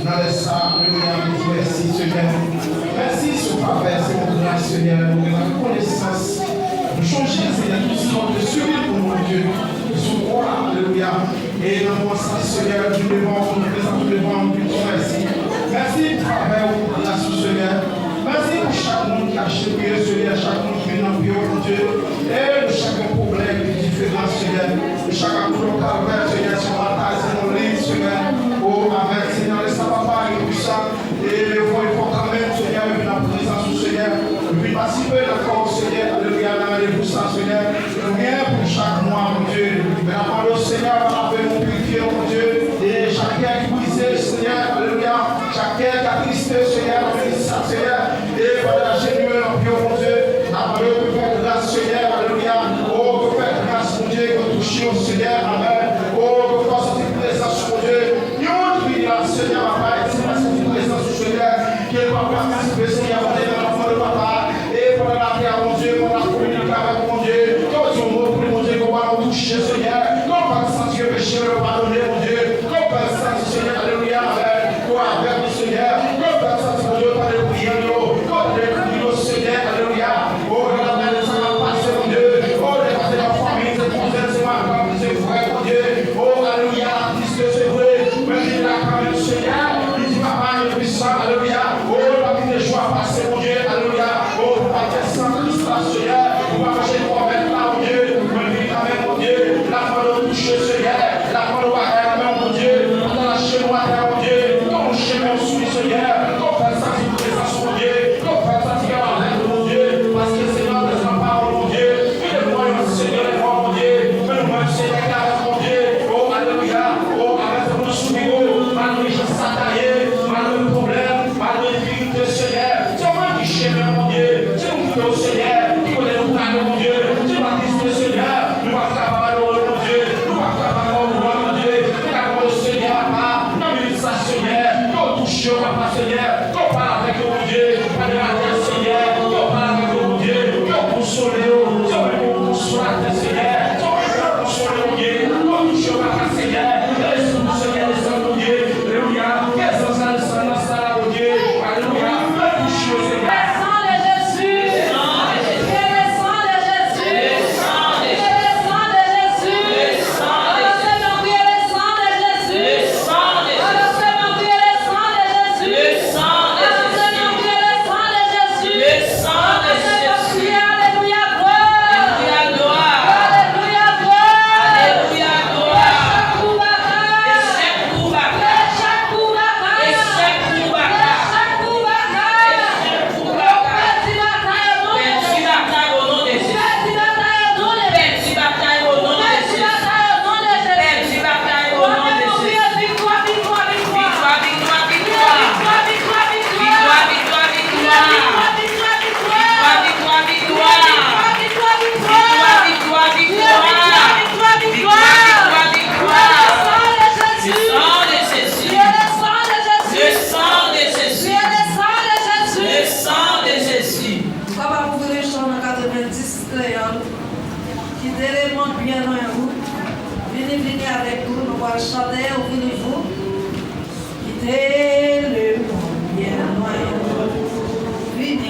dans les salles, merci Seigneur. Merci sur ta verse, mon grand Seigneur, pour la connaissance. Nous changer, Seigneur, tout ce monde de celui pour mon Dieu. Nous sommes roi, alléluia. Et dans mon sens, Seigneur, nous devons nous présenter devant nous, merci. Merci pour travers la sous Seigneur. Merci pour chaque monde qui a chéri, Seigneur, chaque monde qui vient dans le bureau, mon Dieu. Et de chaque problème différent, Seigneur. De chaque coup de calvaire, Seigneur, sur la taille, c'est mon livre, Seigneur. Oh, avec Seigneur, laisse ta papa et puissant. Et le voix, il faut quand même, Seigneur, venir en présence du Seigneur. Puis participer d'accord, Seigneur, alléluia, dans les poussants, Seigneur. Rien pour chaque mois, mon Dieu. Mais la parole du Seigneur va laver mon purifier, mon Dieu. Et chaque cœur qui brisé, Seigneur, alléluia. Chaque cœur qui a tristé, Seigneur, bénisse ça, Seigneur. Et voilà, génue, mon Dieu. La parole peut faire grâce, Seigneur, alléluia. Oh, peut faire grâce, mon Dieu, que toucher au Seigneur, amen. Oh, que fasse cette présence, mon Dieu. Seigneur, papa, c'est parce que tu présentes au Seigneur, qu'il va participer, Seigneur, dans l'enfant de papa, et pour la terre, mon Dieu, pour la communiquer avec mon Dieu, quand tu mot pour mon Dieu, qu'on va nous toucher, Seigneur, qu'on va sentir le péché, le pardonner, mon Dieu, qu'on va sentir, Seigneur, alléluia, pour avec le Seigneur, qu'on va sentir, mon Dieu, par les prières, qu'on va les prières, Seigneur, alléluia, oh, la main de ça va passer, mon Dieu, oh, les passer la famille, c'est pour c'est moi, c'est vrai, mon Dieu, oh, alléluia, puisque c'est vrai. Seigneur, il dit papa, il est puissant, alléluia. Oh, la vie de joie passer, mon Dieu, alléluia. Oh, pour pas faire sans Christ, Seigneur, pour pas marcher pour mettre là, mon Dieu, pour me vivre avec mon Dieu, la parole de toucher, Seigneur, la parole de la main, mon Dieu, dans la chaîne, mon Dieu, dans le chemin sous, Seigneur, qu'on fasse ça, c'est présence, mon Dieu, qu'on fasse ça, c'est la main, mon Dieu, parce que Seigneur, de sa parole, mon Dieu, il est moi, Seigneur, et moi, mon Dieu, mais nous, Seigneur, mon Dieu, oh, alléluia, oh, avec mon souvenir. Malgré les sataniers, malgré le problème, malgré les difficultés, Seigneur, c'est moi qui chemin, mon Dieu, c'est nous qui au Seigneur, qui connaît le plan, mon Dieu, c'est ma Christ, Seigneur, nous va travailler, mon Dieu, nous va travailler, mon Dieu, nous avons le Seigneur, papa, nous avons ça, Seigneur, nous touchons, papa, Seigneur, nous parlons avec mon Dieu, pas de la terre, Seigneur, nous parlons avec mon Dieu, nous consolons, nous consolons la terre, Seigneur, nous consolons, mon Dieu, nous touchons, papa, Seigneur, laisse-nous, Seigneur, laisse-nous, mon Dieu. Sim.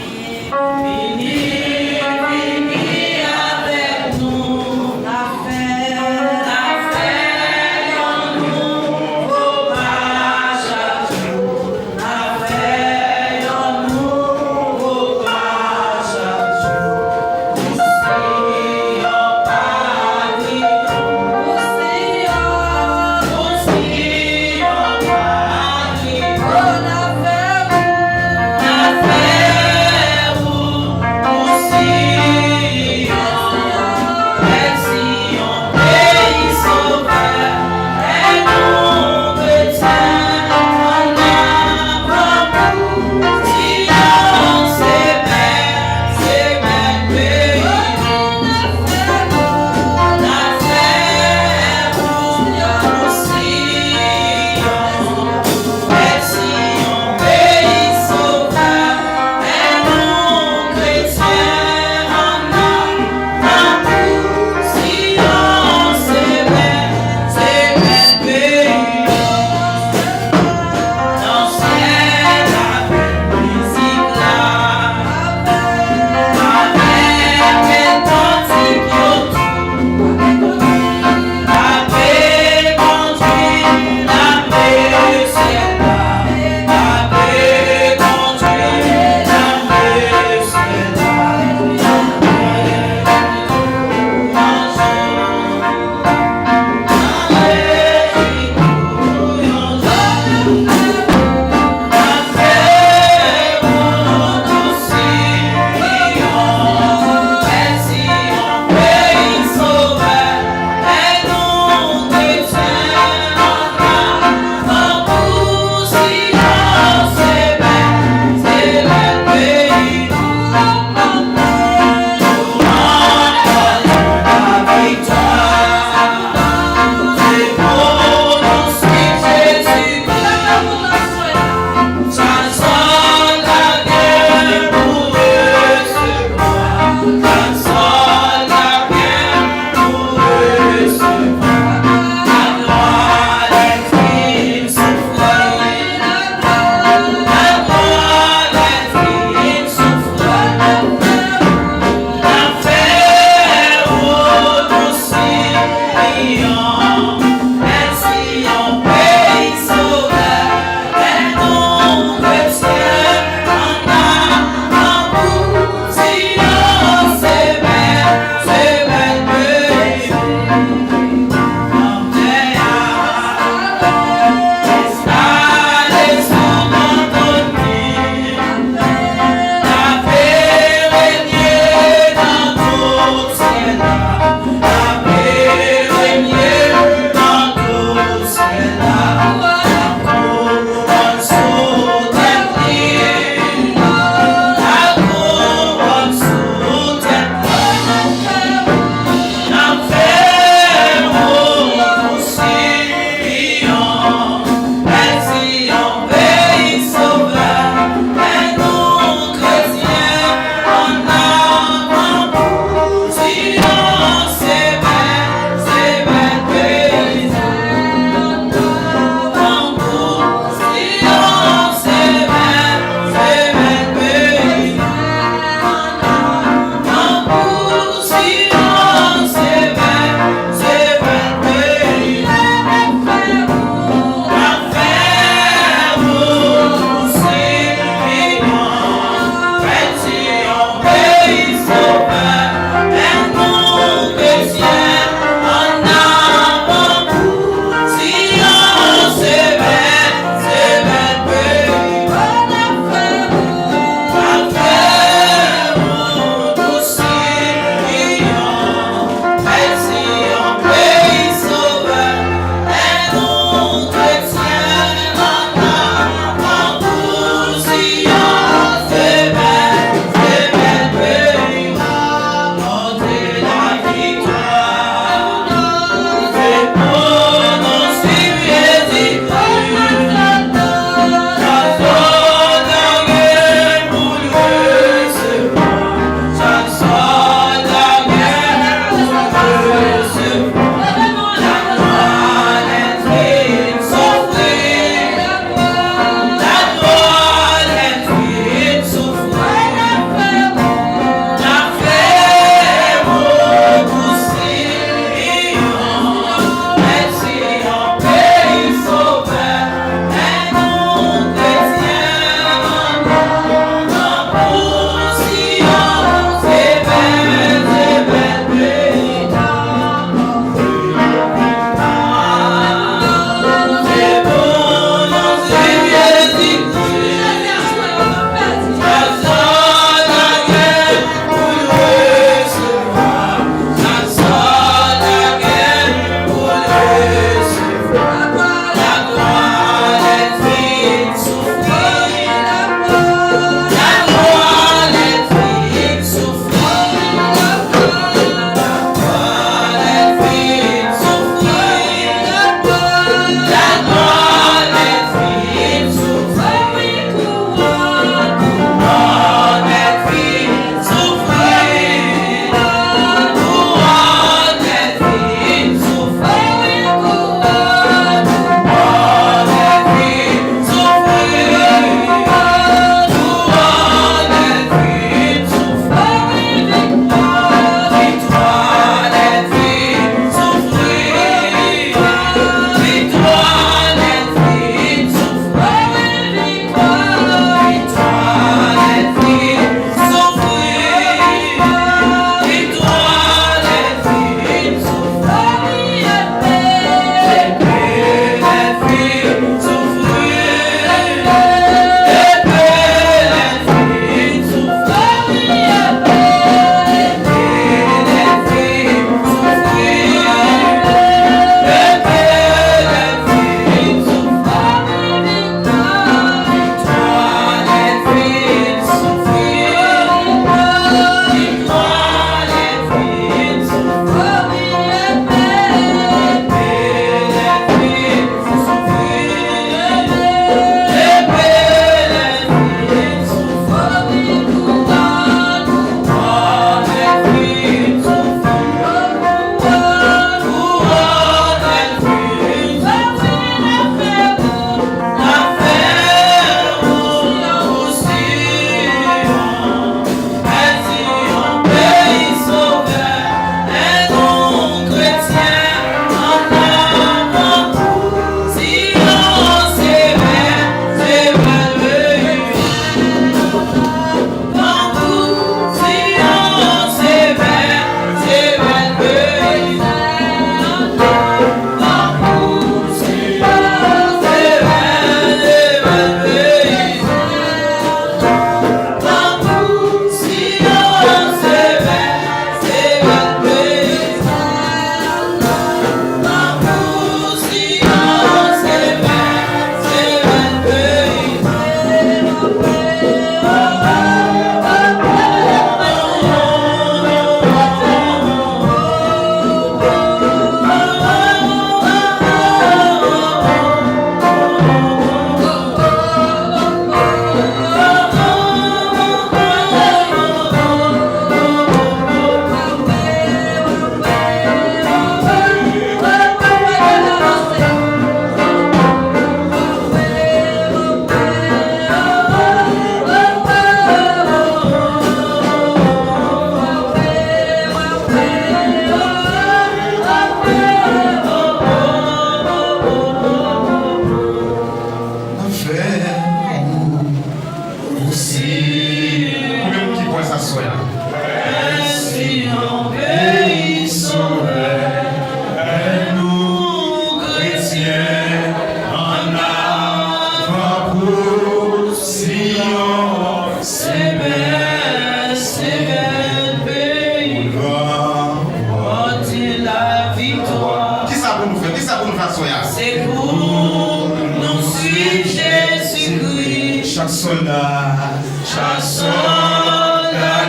Chaque soldat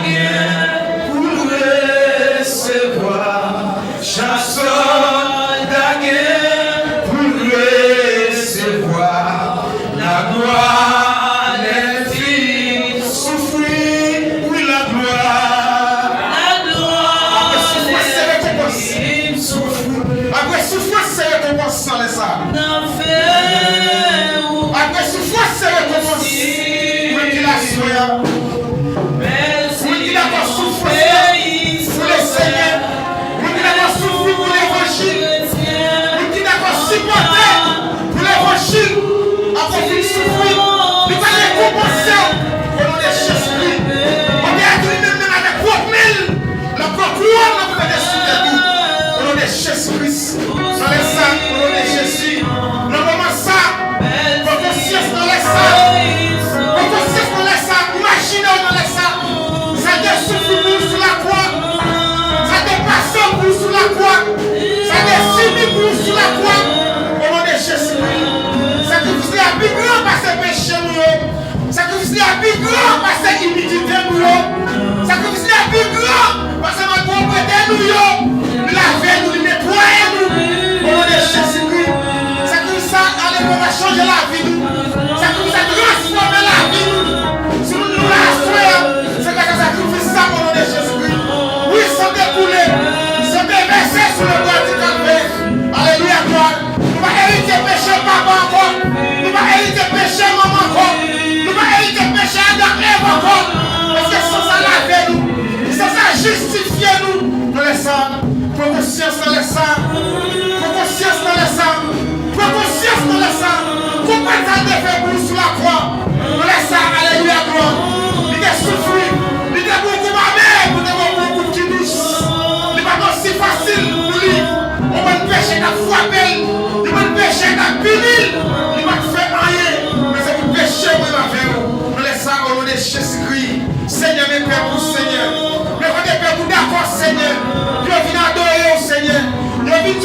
guerre pour recevoir. Chaque soldat guerre pour recevoir. La gloire, les filles souffrir, oui la gloire. La gloire, les filles souffrir. Après souffrance, c'est récompense sans les sables. Après souffrance, c'est récompense. Merci pour le Seigneur, pour l'évangile, pour supporter pour l'évangile, après qu'il souffre, il va récompenser au nom de Jésus-Christ. On est admis même avec 3000, la couronne de dessus de nous, au nom de Jésus-Christ. Dans les saints, au nom de Jésus, le moment ça, votre conscience dans les saints. Imaginez dans les sacs, ça te souffre sur la croix, ça te passe sur la croix, ça te subit sur la croix, au nom de Jésus-Christ. Sacrifice à plus grand parce que péché nous, sacrifice à plus grand parce que immunité nous, sacrifice à plus grand parce que notre propriété nous, laver nous, nettoyer nous, au nom de Jésus-Christ. Sacrifice à aller pour changer la vie nous, sacrifice à transformer la vie nous. C'est que ça sacrifice ça au nom de Jésus-Christ. Oui, sans découler, sans déverser sur le bois du calvaire. Alléluia, gloire. Nous va hériter péché papa encore. Nous va hériter péché maman encore. Nous va hériter péché Adam et Ève encore. Parce que sans ça laver nous, sans ça justifier nous, dans les sangs, pour conscience dans les sangs, pour conscience dans les sangs, pour conscience dans les sangs, pour pas t'en défaire pour sur la croix. Dans les sangs, alléluia, gloire. Souffrir, il est beaucoup mamé, pour beaucoup qui douce. Il n'est pas aussi facile pour lui. On va le pécher dans frapper, il va le pécher dans punir, il va te faire rien. Mais c'est pour pécher, moi, ma vie. Nous laissons au nom de Jésus-Christ. Seigneur, mes pères pour Seigneur. Mes pères pour d'accord, Seigneur. Je viens adorer au Seigneur. Je viens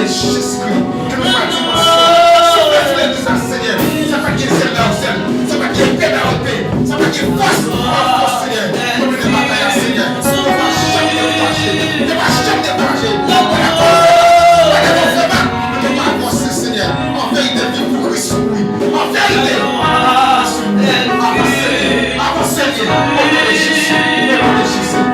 de Jésus-Christ, que nous bâtissons ça, Seigneur. Ça va qu'il y ait celle dans celle, ça va qu'il y ait paix dans la paix, ça va qu'il y ait force dans la force, Seigneur. Comme une bataille, Seigneur. Ne va jamais décourager, ne va jamais décourager. Ne va avancer, Seigneur. En vérité, vive pour Christ, oui. En vérité, avancez, au nom de Jésus, au nom de Jésus.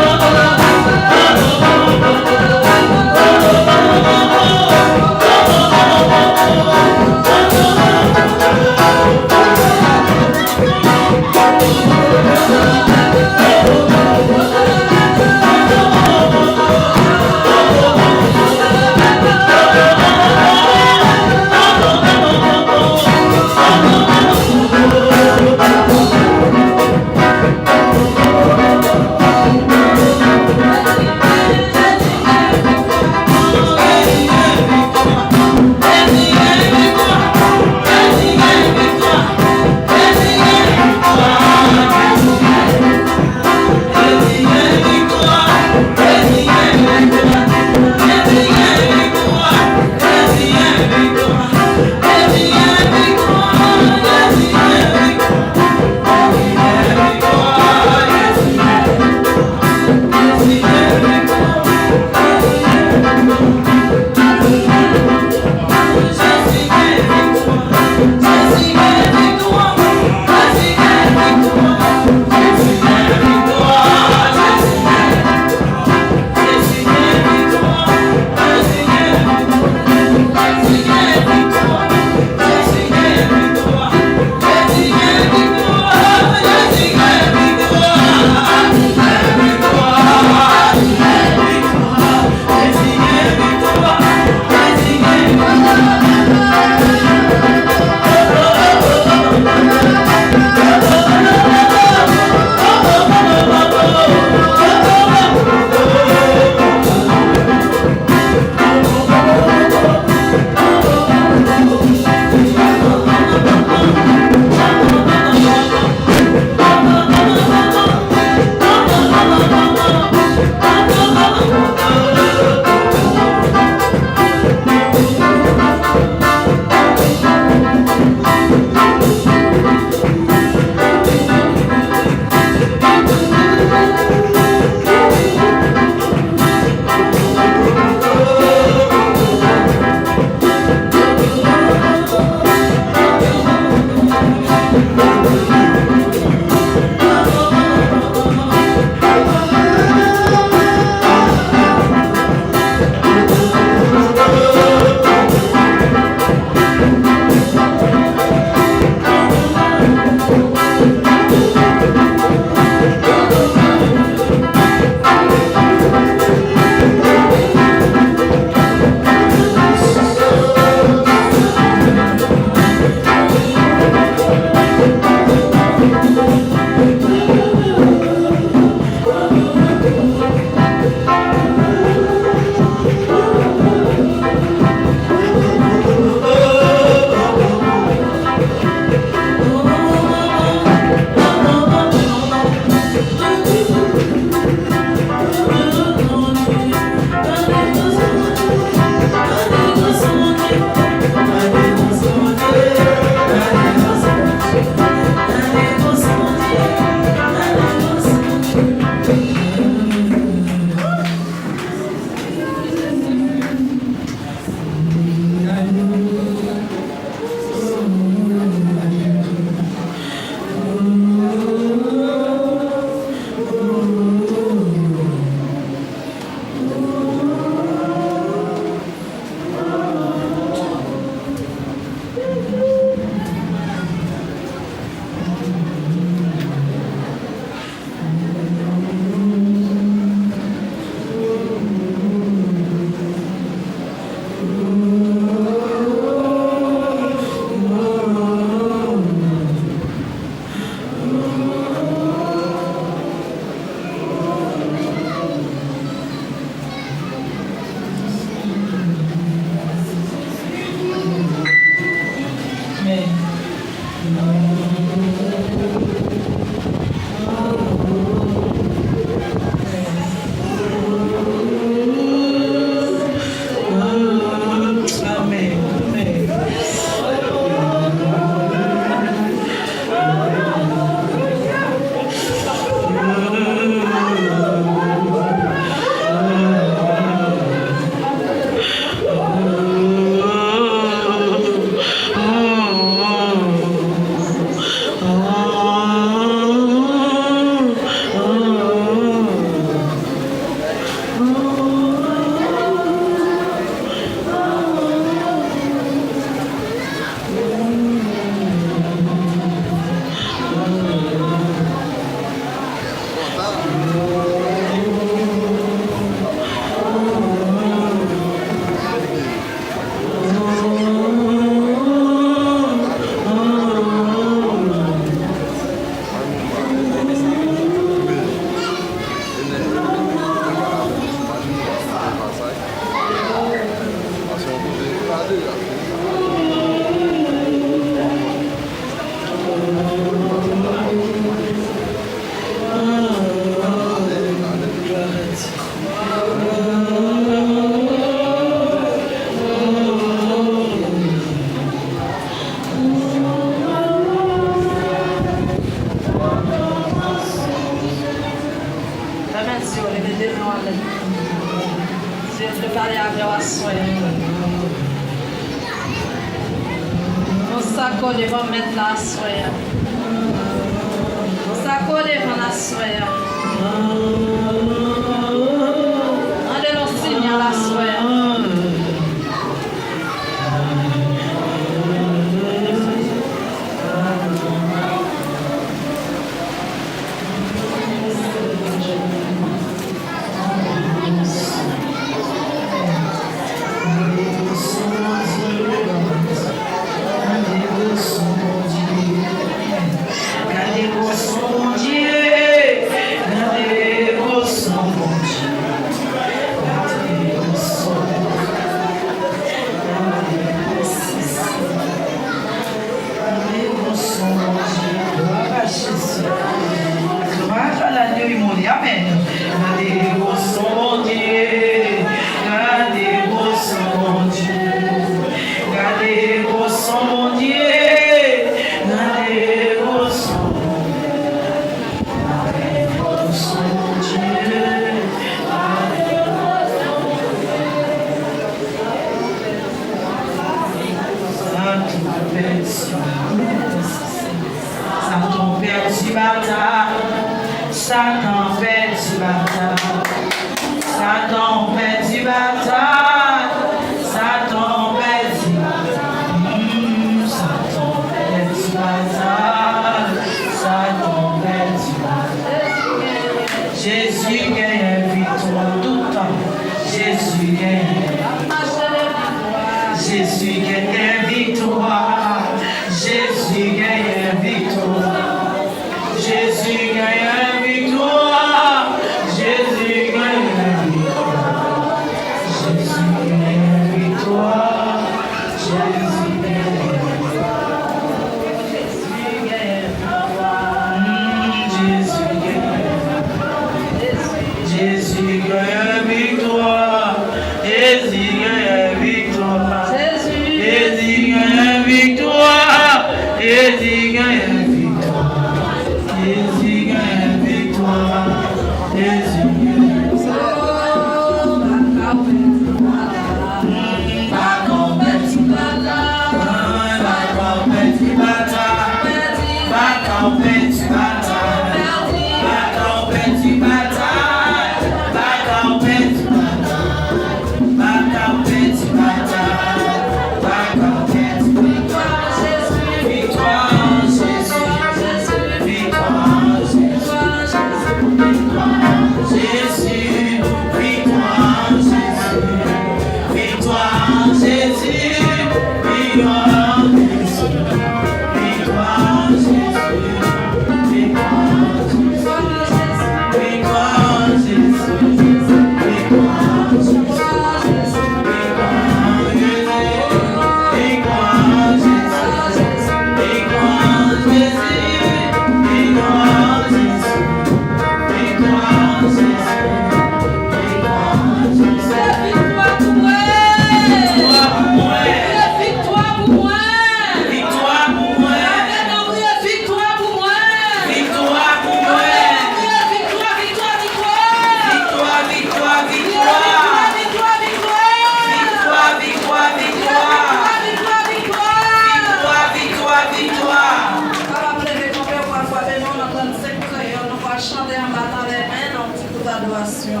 victoire. On va lever ton père pour avoir des noms dans 35 créoles. On va chanter en battant les mains dans un petit coup d'adoration.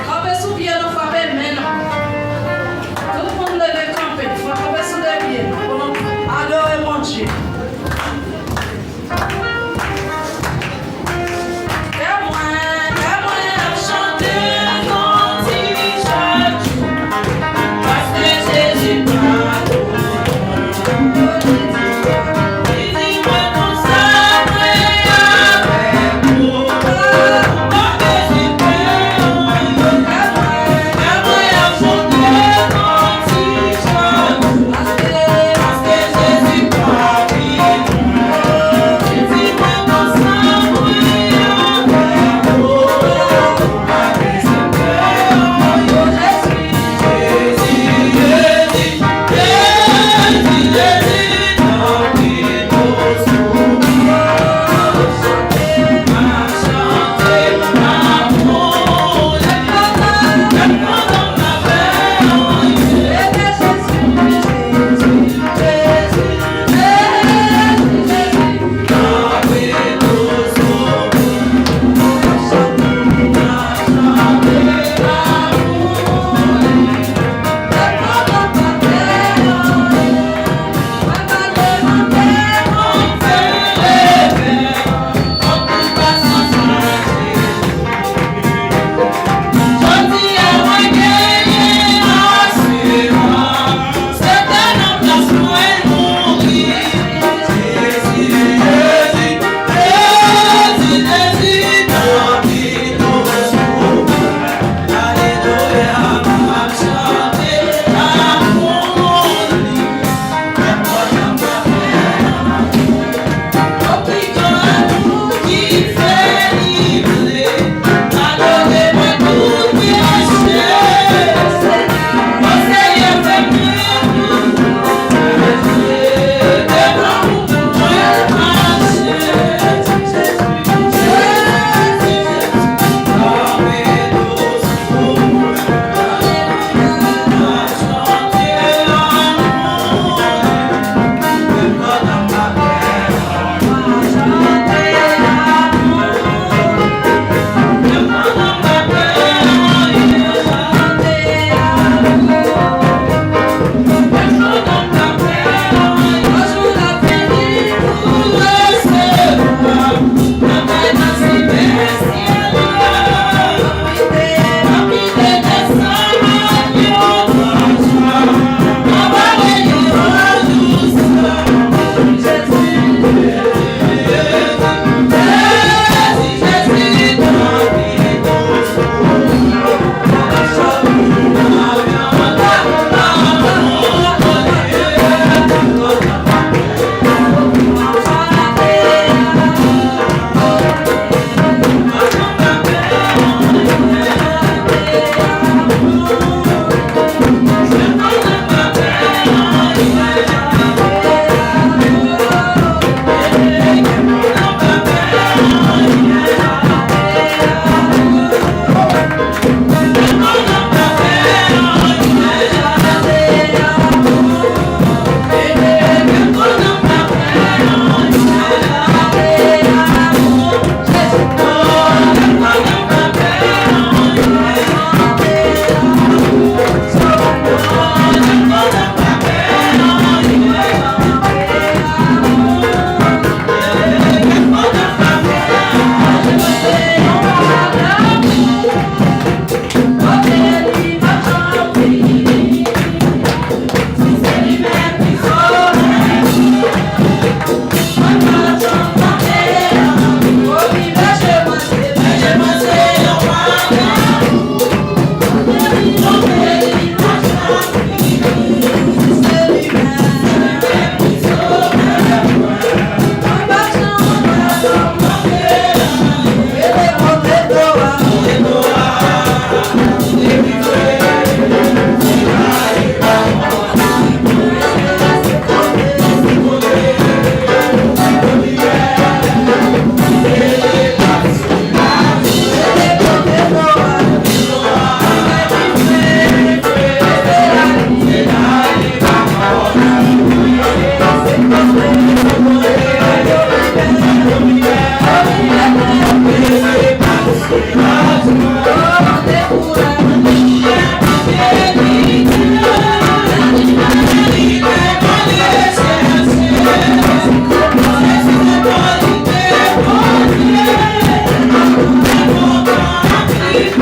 Campez sous pied, nous frappez maintenant. Tout le monde lève camper. Il faut camper sous les pieds. Pour adorer mon Dieu. Chanter.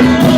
Yeah.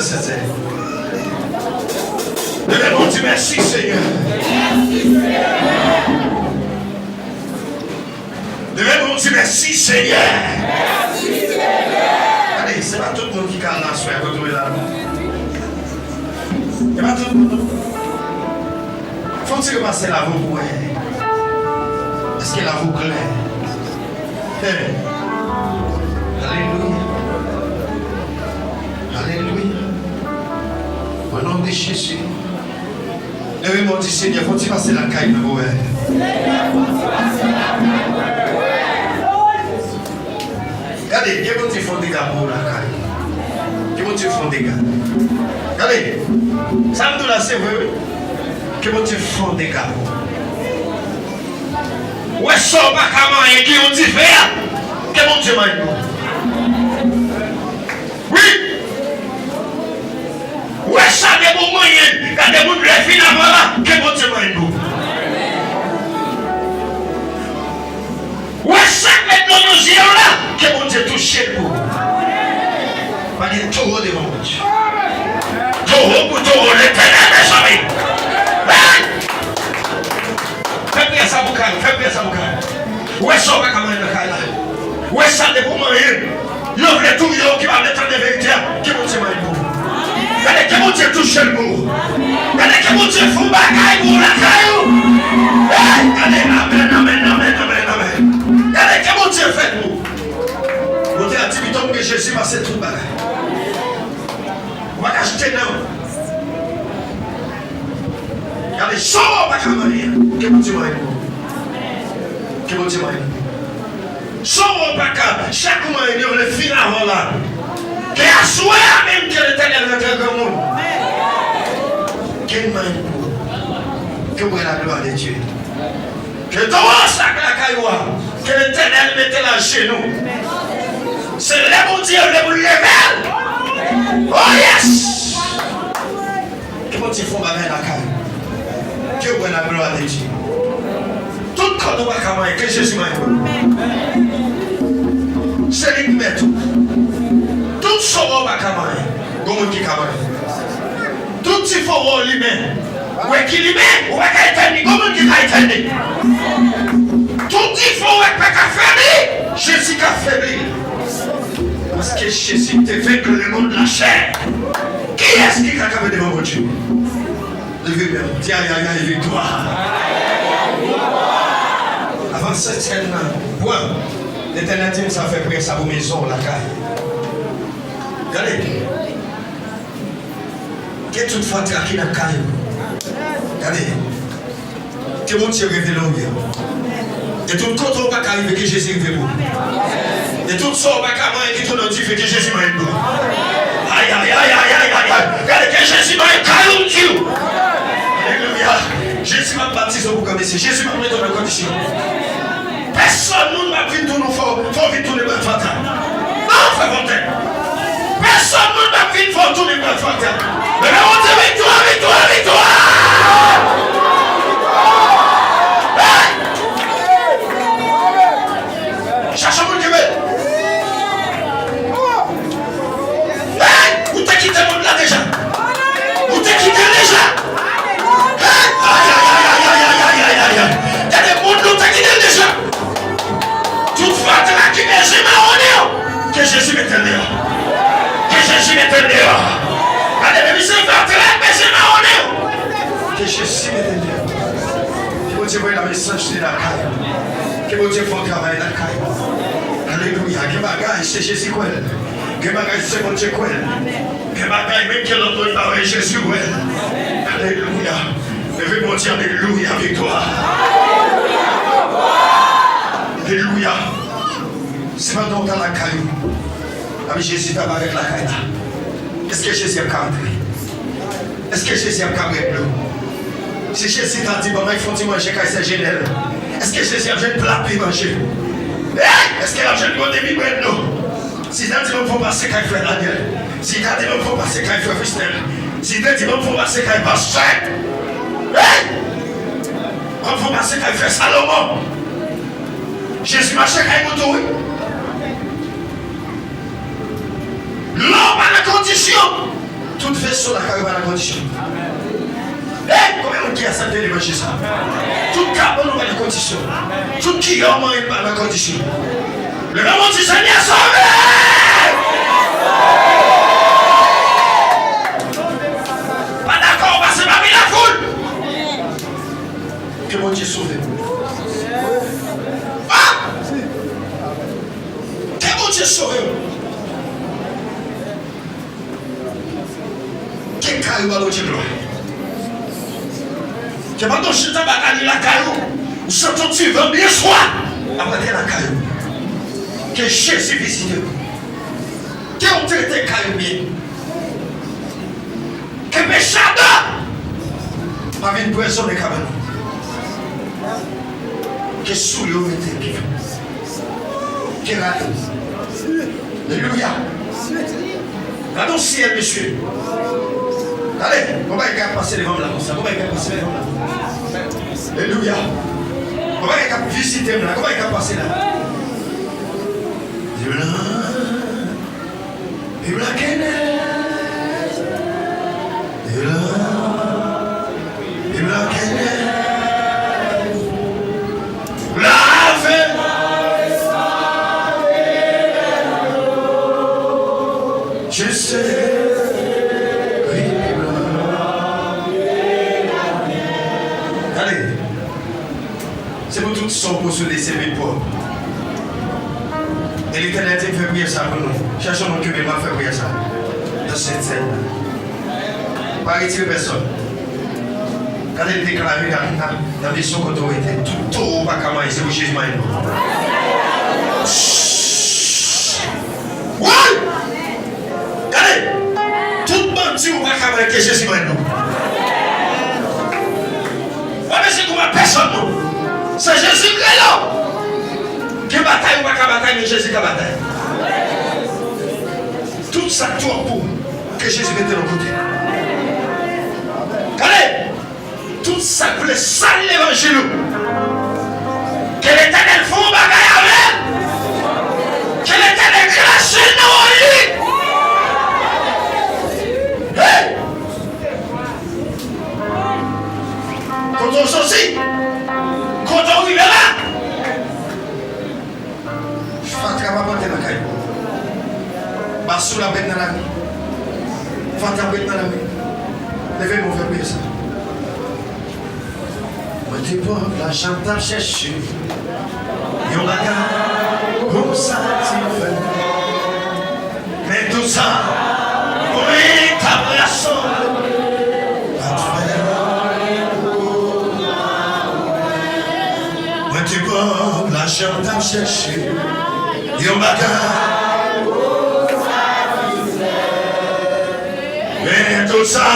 sincère. Devez-moi dire merci Seigneur. Devez-moi dire merci Seigneur. Allez, c'est pas tout le monde qui calme la soirée quand on est là. C'est pas tout le monde. Faut-il passer la voix pour elle? Est-ce qu'elle a vous clair? Alléluia. Alléluia. Au nom de Jésus. Levez-moi dit Seigneur, faut-il passer la caille de vous? Regardez, il y a des fonds de gars pour la caille. Il y a des fonds de gars. Regardez, ça me donne la c'est vrai. Que mon Dieu fonde des gars. Ouais, ça pas comment et qui on dit faire. Que mon Dieu m'a dit. Oui. Ouais, ça des bons moyens. Quand des bons de finalement là, que mon Dieu m'a dit. Ouais, ça des bons là, que mon Dieu touche pour. Pas de taureau devant mon Dieu. Taureau pour taureau, l'éternel mes amis. Fais bien ça, Boukhara. Fais bien ça, Boukhara. Où est-ce qu'on va quand même le là? Où est-ce que c'est pour moi? Il y a tout qui va mettre en vérité. Qui mon Dieu m'a dit? Regardez que mon Dieu touche le mot. Regardez que mon Dieu fout bagaille pour la caillou. Regardez, amen, amen, amen, amen, amen. Regardez que mon Dieu fait nous. Vous dites à Timiton que Jésus va se tout bagaille. On va acheter non. Regardez, sors pas comme rien. Que mon Dieu m'a dit. Que mon Dieu m'a dit. Sors pas comme chaque mois, il y a le final là. Que à soi même que l'éternel va faire comme nous. Quel main que vous la gloire de Dieu. Que dans sa cacaïwa, que l'éternel mette là chez nous. C'est le bon Dieu, le bon level. Oh yes! Que mon Dieu faut m'amener la caille. Que vous la gloire de Dieu. Tout quand on va camer, que Jésus m'a dit. C'est lui qui met tout. Tout ce qu'on va camer, comme qui camer. Tout ce qu'il faut lui-même. Ou est-ce qu'il met, ou est-ce qu'il comme qui va éteindre. Tout il faut, ou est-ce qu'il faiblir. Jésus a faibli. Parce que Jésus te fait que le monde la chair. Qui est-ce qui a cavé devant Dieu? Levez-moi, dis aïe aïe aïe victoire. Avant cette scène, point. L'éternel dit, ça fait prier ça vos maisons, la caille. Regardez. Que toutefois tu as qui dans la caille. Regardez. Que mon Dieu révèle au bien. Et tout quand on va arriver que Jésus révèle vous. Et tout ça on va arriver que tout le monde fait que Jésus m'a aidé. Aïe aïe aïe aïe aïe aïe. Regardez que Jésus m'a aidé. Alléluia. Jésus m'a baptisé pour comme ici. Jésus m'a mis dans la condition. Personne ne m'a pris tout nous faut vite tourner le fatal. Non, frère Fontaine. Personne ne m'a pris faut tourner le fatal. Mais on dit victoire, victoire, victoire. Cherchez mon Dieu. Où t'as quitté le monde là déjà? Où t'as quitté déjà? Aïe aïe aïe aïe aïe aïe aïe aïe. Il y a des mondes où t'as quitté déjà. Toutefois, tu as quitté Jésus, mais que Jésus mette dehors. Que Jésus mette dehors. Allez, mais c'est pas très bien, que Jésus mette dehors. Que mon Dieu voie la message de la caille. Que mon Dieu fasse travail dans la caille. Alléluia. Que bagaille, c'est Jésus quoi. Que bagaille, c'est mon Dieu quoi. Que bagaille, même que l'autre ne parle Jésus quoi. Alléluia. Levez mon Dieu, alléluia, victoire. Alléluia. C'est pas donc dans la caille. Avec Jésus, pas avec la caille. Est-ce que Jésus a cadré? Est-ce que Jésus a cadré bleu? Si Jésus t'a dit, bon, il faut manger quand c'est général. Est-ce que Jésus a fait plat pour manger? Est-ce qu'il a fait le demi bread non? Si t'as dit, il faut passer quand il fait la gueule. Si t'as dit, il faut passer quand il fait Fistel. Si t'as dit, il faut passer quand il passe chèque. Il faut passer quand il fait Salomon. Jésus marchait quand il m'a dit. L'homme a la condition. Toute vaisseau la carrière dans la condition. Eh, combien qui a santé de manger ça? Tout carbone dans la condition. Tout qui est en dans la condition. Le nom du Seigneur sauvé! Pas d'accord, parce que ma vie la foule. Que mon Dieu sauve. Ah! Que mon Dieu sauve. Quel caillou à l'autre gloire. Que pendant que je t'ai bagagé la caillou, nous sommes tu veux bien soir. Après la caillou. Que Jésus visite. Que on traite caillou bien. Que méchant. Pas une personne de cabane. Que sous le mette qui fait. Que rate. Alléluia. Regardons ciel, monsieur. Allez, comment il va passer devant la comme ça? Comment il va passer devant là? Alléluia. Comment il va visiter là? Comment il va passer là? Il va je sais. Allez, c'est pour toutes sont possédés, c'est mes pauvres. Et l'Éternel fait prier ça pour nous. Cherchons mon Dieu, mais m'a fait prier ça. Dans cette scène. Pas retirer personne. Quand elle déclare dans la mission d'autorité, tout au bas comment c'est au jugement. Oui! Allez! Tout le monde dit au bas comment que Jésus m'a dit. Mais c'est comme personne. C'est Jésus qui est là. Qui bataille ou pas bataille, mais Jésus qui bataille. Tout ça tourne pour que Jésus mette de l'autre côté. Allez! Tout ça pour le sale l'évangile. Que l'Éternel fasse bagaille avec. Que l'Éternel crache dans lui. Hey! Quand on sortit, quand on vit là, je fais un travail pour te caille. Bassou la bête dans la vie. Fais ta bête dans la vie. Levez-moi, faire prier ça. Moi, tu peux la chanter chercher. Yon bagarre, comme ça, tu fais. Mais tout ça, oui, t'as la sonde. Tu peux la chanter chercher. Yon bagarre. Mais tout ça.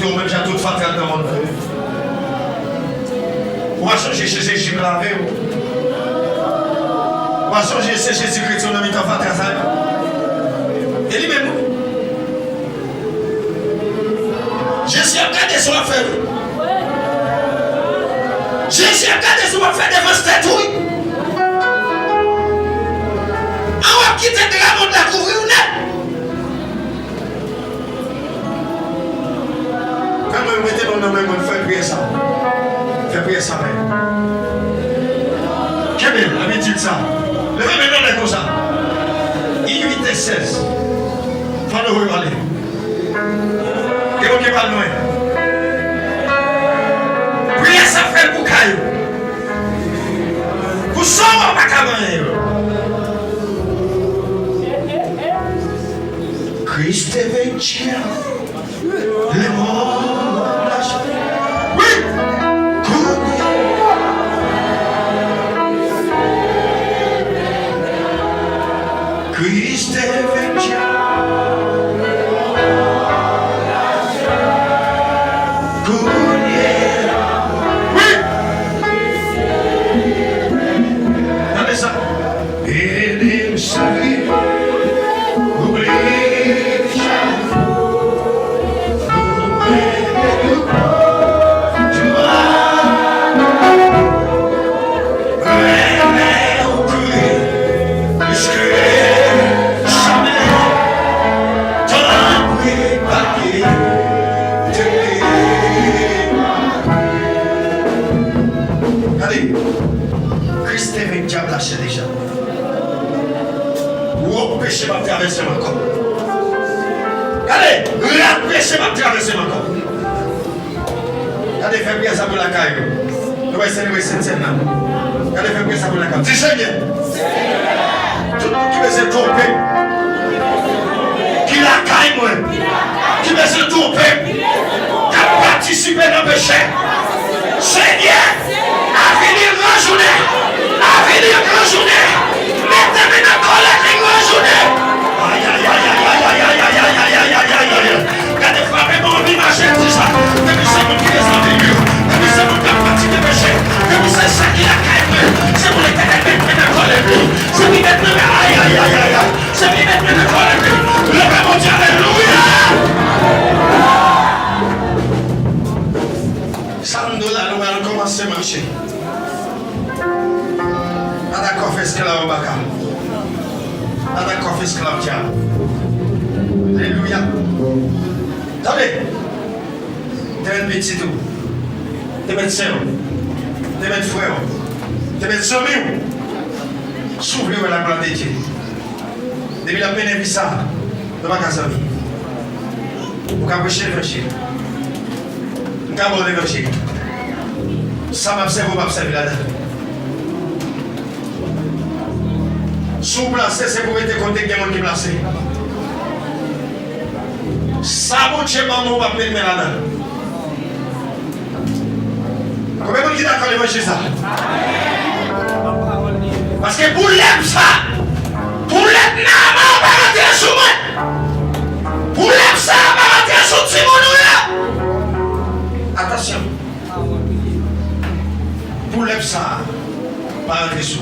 Même j'ai toute fatale dans mon monde. On va changer chez Jésus lavé. On va changer chez Jésus-Christ on a mis en fatale. Et lui-même. Jésus a gardé son affaire. Jésus a gardé son affaire devant cette tête. On va quitter le monde la couvrir ou net. Quand même, mettez mon nom, on fait prier ça. Fais prier ça, même. Quel avait-il ça? Levez maintenant les comme ça. I8 et 16. Faut le regarder. Et on qui parle loin. Priez ça, frère, pour Caillou. Pour sauver ma camarade. Christ est vaincu. Le monde. Oui! Christ est vainqueur. Oui. Regardez ça. Et les saluts. Oublie. Christ est avec diable lâché déjà. Ou péché va traverser mon corps. Allez, le péché va traverser mon corps. Allez, fais bien ça pour la caille. Nous allons célébrer cette scène-là. Allez, fais bien ça pour la caille. Dis Seigneur. Tout le monde qui veut se tromper. Qui la caille, moi. Qui veut se tromper. Qui a participé dans le péché. Seigneur. À venir grand journée, à venir grand journée, mettez-moi dans la colère grand journée. Aïe aïe aïe aïe aïe aïe aïe aïe aïe aïe aïe aïe aïe. Quand vous frappez mon image, c'est ça. Que vous savez qui est en milieu, que vous savez qui a parti de péché, que vous savez ça qui a caillé, c'est pour les têtes mettre dans la colère. C'est pour mettre dans la aïe aïe aïe aïe, c'est pour mettre dans la colère. Levez mon Dieu, alléluia. $100, nous allons commencer à marcher. D'accord, fais esclave au baka. D'accord, fais esclave diable. Alléluia. Attendez. T'es un petit tout. T'es médecin. T'es mes frères. T'es mes amis. S'ouvrir la gloire de Dieu. Depuis la peine de ça, nous ne pouvons pas vie. Nous pouvons prêcher l'évangile. Nous pouvons aborder l'évangile. Ça m'observe ou m'observe là-dedans. Sous placé, c'est pour être compté qu'il y a des gens qui placé. Ça, mon Dieu, maman, va mettre là-dedans. Combien de gens qui d'accord l'évangile ça? Parce que pour l'être ça, pour l'être nama, on va rentrer sous moi. Pour l'être ça, on va rentrer sous Timon. Attention. Pour l'être ça, on va rentrer sous.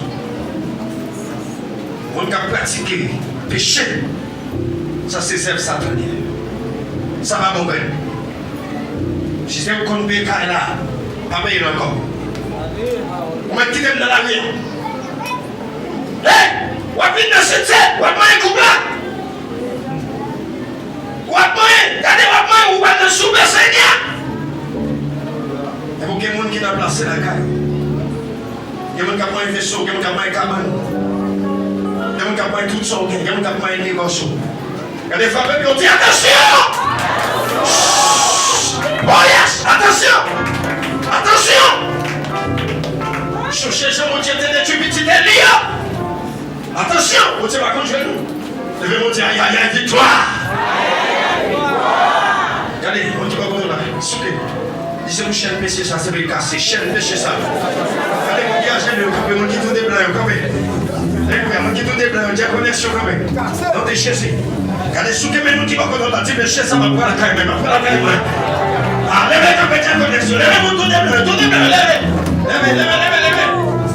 On a pratiqué le péché. Ça, c'est zèle satanique. Ça va bon. Si c'est vous qu'on paye là, pas payer encore. On va quitter dans la rue. Hé! On va venir dans cette scène. On va prendre un couple là. On va prendre. Regardez, on va prendre. On va te soumettre, Seigneur. Il y a beaucoup de gens qui ont placé la caille. Il y a des gens qui ont pris un vaisseau, il y a des gens qui ont pris un cabane. Il y a des gens qui ont pris toutes sortes, il y a des gens qui ont pris un négociation. Il y a des femmes qui ont dit attention! Oh yes! Attention! Attention! Cherchez Jean, mon Dieu, tu petit lion! Attention! Mon Dieu va contre nous. Levez mon Dieu, aïe aïe aïe, victoire! Regardez, mon Dieu va contre là. Soufflez. Disez mon chien péché, ça c'est cassé. Chien péché, ça. Regardez mon Dieu, j'ai le coupé, mon Dieu tout déblanc, comme mon Dieu tout déblanc, on dit connexion comme dans tes chaises. Regardez, soufflez, mais nous qui va contre là, tu péché, ça va prendre la caille, va prendre la caille. Ah, levez comme petit connexion, levez mon tout déblanc, levez. Levez.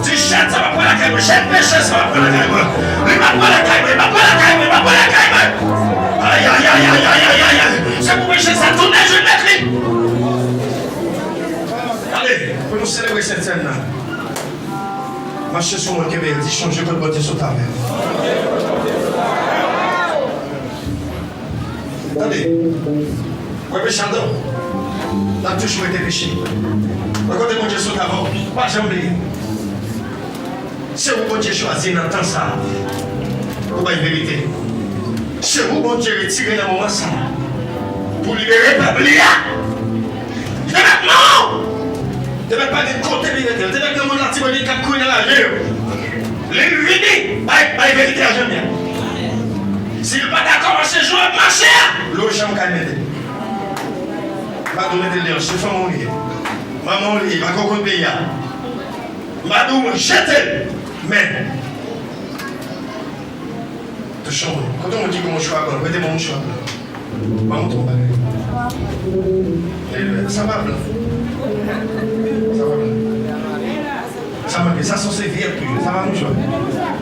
Tu chètes, ça va prendre la caille, chète péché, ça va prendre la caille. Il va prendre la caille, il va prendre la caille. Aïe, aïe, aïe, aïe, aïe, aïe, aïe. C'est pour pécher, ça tourne, je vais mettre. Allez, pour nous célébrer cette scène-là. Marchez sur mon Québec, dis changer votre beauté sur ta main. Attendez, vous avez péché en là, toujours été péché. Regardez mon Dieu sur ta main, pas jamais oublier. C'est vous, mon Dieu, choisi dans le temps ça. Pour pas une vérité. C'est vous, mon Dieu, retiré dans le moment ça. Pour libérer le peuple. De maintenant! De ne pas de côté de l'idée. De ne pas de côté de cap couille dans la vie. Les vérités, pas de vérité à jamais. Si vous n'êtes pas d'accord avec ce jour, marchez. L'eau, je vais m'aider. Je vais donner des liens. Je fais mon lit. Maman, lit. Je vais comprendre le pays. Je vais jetez. Mais, de chambre. Quand on me dit que mon choix, mettez mon choix. Pas mon tour. Ça va blanc. Ça va blanc. Ça va bien. Ça sont ses vierges toujours. Ça va mon choix.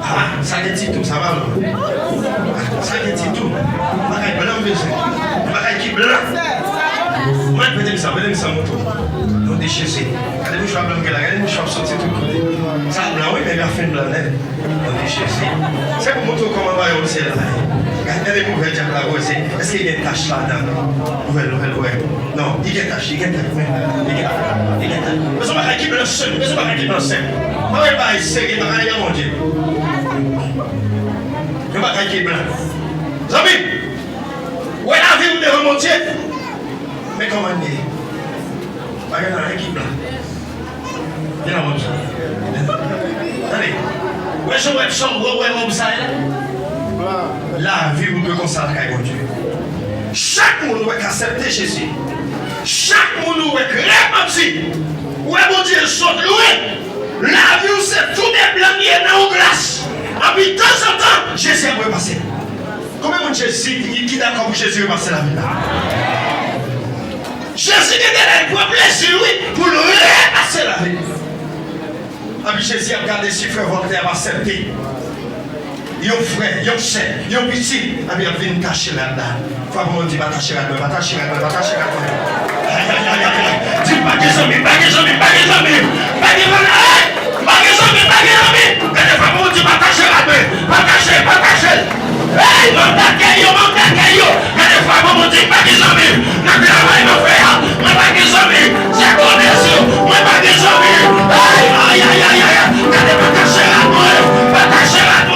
Ah, ça dit tout. Ça va blanc. Ça dit tout. Bagaille blanc, bagaille qui blanc. Moi, je vais ça mon tour. On déchire. Regardez mon choix blanc. Regardez mon choix sorti tout le côté. Ça blanc, oui, mais il a fait blanc. On déchire. C'est pour mon tour comment on va au ciel. Regardez les mauvais diables là, est-ce qu'il y a une tache là-dedans? Ouais. Non, il y a une tache, il y a une tache. Mais ça va qui blanc seul, mais ça va qui blanc seul. Moi, je vais essayer, je vais aller à mon Dieu. Je vais qui blanc. Zami, où est la vie de mon Dieu? Mais comment on dit? Je vais aller qui blanc. Viens à mon Dieu. Allez, où est-ce que je vais la vie vous peut consacrer à Dieu. Chaque monde doit accepter Jésus. Chaque monde doit repentir. Où est mon Dieu saute loin. La vie c'est tout des blancs qui est dans la glace. Et puis de temps en temps, Jésus va passer. Combien de Jésus qui est d'accord pour Jésus passer la vie là? Jésus qui est pour plaisir lui pour le repasser la vie. Et puis Jésus a regardé si frère Voltaire va accepter. Yon frère, yon chef, yon petit, il vient cacher là-dedans. Faut pas me dire, va cacher là-dedans, va cacher là-dedans, va cacher là-dedans. Dis pas que j'en ai, pas que j'en ai, pas que j'en ai, pas que j'en ai, pas que j'en ai, pas que j'en ai. Et des fois, on dit, va cacher là-dedans, va cacher, va cacher. Hey, mon taquet, mon taquet, et des fois, on dit, pas que j'en ai. N'a pas la main, mon frère, moi, pas que j'en ai. J'ai connu, moi, pas que j'en ai. Aïe, aïe, aïe, aïe, aïe, va cacher là-dedans, va cacher là-dedans.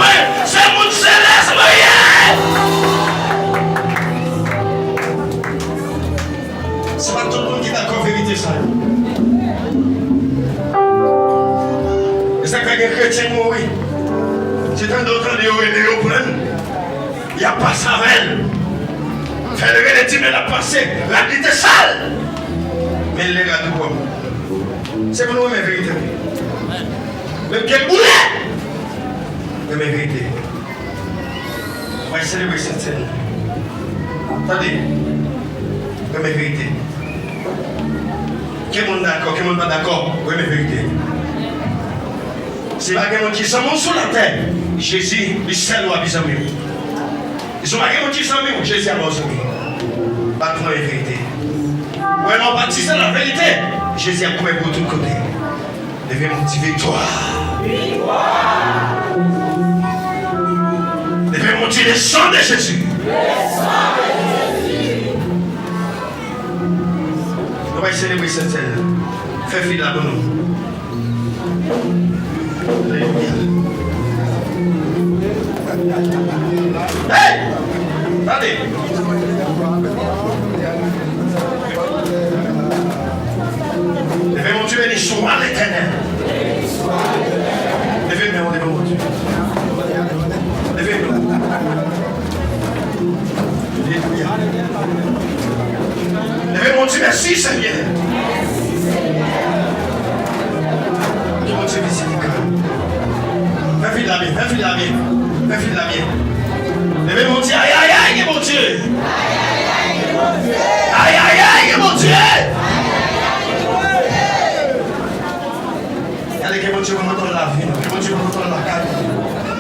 C'est pas tout le monde qui est d'accord avec la vérité ça. Et c'est quand les chrétiens mourent. C'est un d'autre de il n'y a pas ça avec elle. Faire le relatif de la pensée, la vie est sale. Mais il est là de quoi? C'est pour nous la vérité. Mais quel boulet de mes vérités. On va célébrer cette scène. Attendez. De mes vérités. Quel monde d'accord, quel monde pas d'accord? Oui, mes vérités. C'est pas quelqu'un qui s'en sur la terre. Jésus, il seul ou abusé. Ils sont pas quelqu'un qui s'en Jésus a abusé. Pas pour les vérités. Oui, non, baptisé la vérité. Jésus a couru pour tous côtés. Devez motiver victoire. Devez motiver le sang de Jésus. On va célébrer cette scène. Fais fil là pour nous. Alléluia. Hey! Attendez. Devez mon Dieu, les soins à l'éternel. Devez mon Dieu. Devez nous. Alléluia. Devez mon Dieu, merci Seigneur. Que mon Dieu miséricorde. Fais fil la mienne, fais fil la mienne, fais fil la mienne. Devez mon Dieu, aïe aïe aïe, mon Dieu. Aïe aïe aïe, mon Dieu. Allez, que mon Dieu contrôle la vie, que mon Dieu contrôle la carte,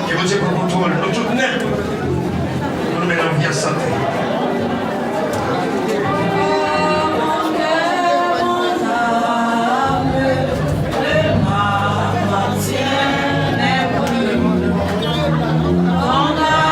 que mon Dieu contrôle nous tout net. Nous mettons bien santé. Don't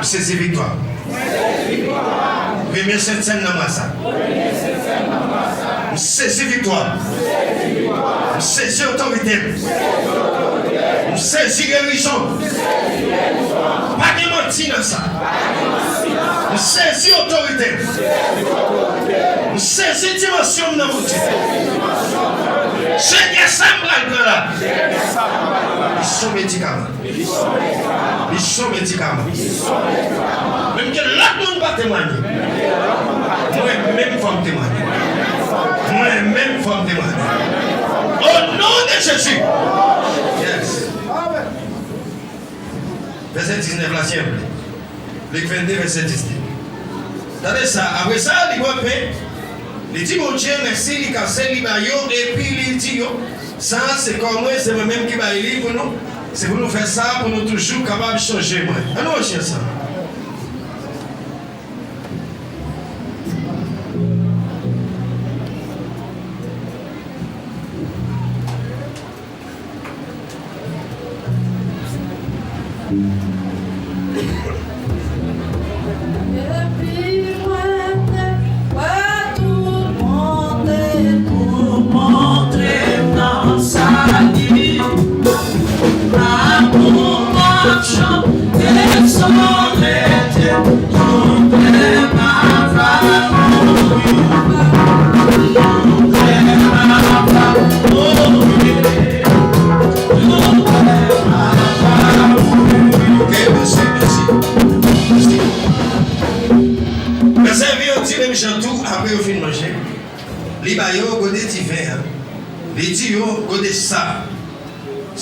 Saisis victoire. Première Sainte Seine dans moi ça. Saisis victoire. Saisis autorité. Saisis guérison. Pas de mentir dans ça. Saisis autorité. Saisis dimension dans votre vie. Seigneur Sambral là. Ils sont médicaments. Ils sont médicaments. Même que l'autre monde va témoigner. Moi-même, faut me témoigner. Moi-même, faut me témoigner. Au nom de Jésus. Yes. Verset 19, la sienne. Luc 22, verset 19. Attendez ça. Après ça, il va paix. Il dit, mon Dieu, merci, il casse, il va et puis il dit, ça, c'est comme moi, c'est moi-même qui va y pour nous. C'est pour nous faire ça, pour nous toujours capables de changer. Alors, on tient ça.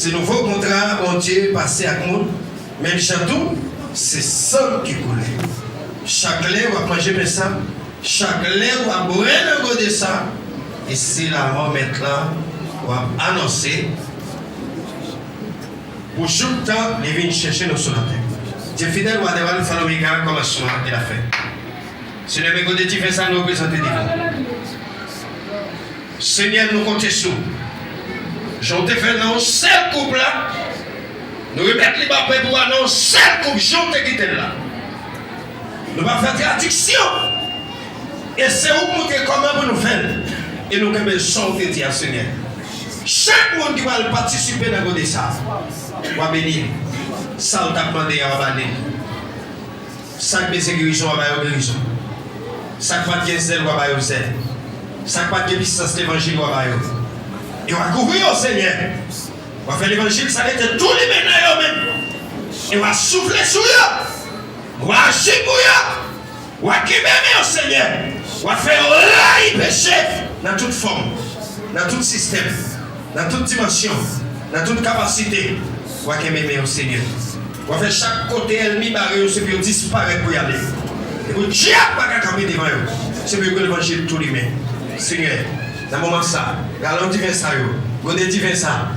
C'est nouveau contrat, mon Dieu, passé avec nous. Même château, c'est ça qui coule. Chaque lèvre va manger de ça. Chaque lèvre va boire un peu de ça. Et c'est la mort maintenant, on va annoncer. Pour chaque temps, il vient chercher nos sur la terre. Dieu fidèle va devoir faire le miracle comme il a fait. Si le mec de fait ça, nous représentons Dieu. Seigneur, nous comptons sur. J'en ai fait dans un seul couple là. Nous remettons les bapés pour un seul couple. J'en ai quitté là. Nous allons faire traduction. Et c'est où montrer comment nous faire. Et nous allons chanter Dieu Seigneur. Chaque monde qui va participer dans le ça, va bénir. Ça, on t'a demandé à bénir. Chaque baiser guérison va guérison. Chaque fois qu'il y a zèle, va avoir zèle. Chaque fois qu'il y a puissance l'évangile, va avoir. Et on va couvrir au Seigneur. On va faire l'évangile, ça va être tous les ménages même. Et on va souffler sur eux. On va agir pour eux. On va aimer au Seigneur. On va faire railler péché dans toute forme, dans tout système, dans toute dimension, dans toute capacité. On va aimer au Seigneur. On va faire chaque côté ennemi barré, c'est pour disparaître pour y aller. Et pour Dieu pas qu'à camper devant eux. C'est pour que l'évangile tout lui-même. Seigneur. Dans le moment ça, galon divin ça, godé divin ça,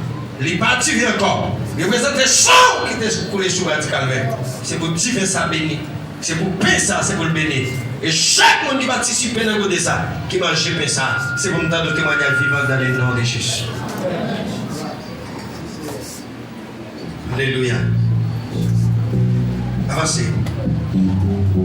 les parties viennent encore. Il représente le sang qui était coulé sur le calvaire. C'est pour divin ça béni. C'est pour paix ça, c'est pour le bénir. Et chaque monde qui participe dans le godé ça, qui mange paix ça, c'est pour nous donner le témoignage vivant dans le nom de Jésus. Alléluia. Avancez. Alléluia.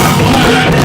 Hallelujah.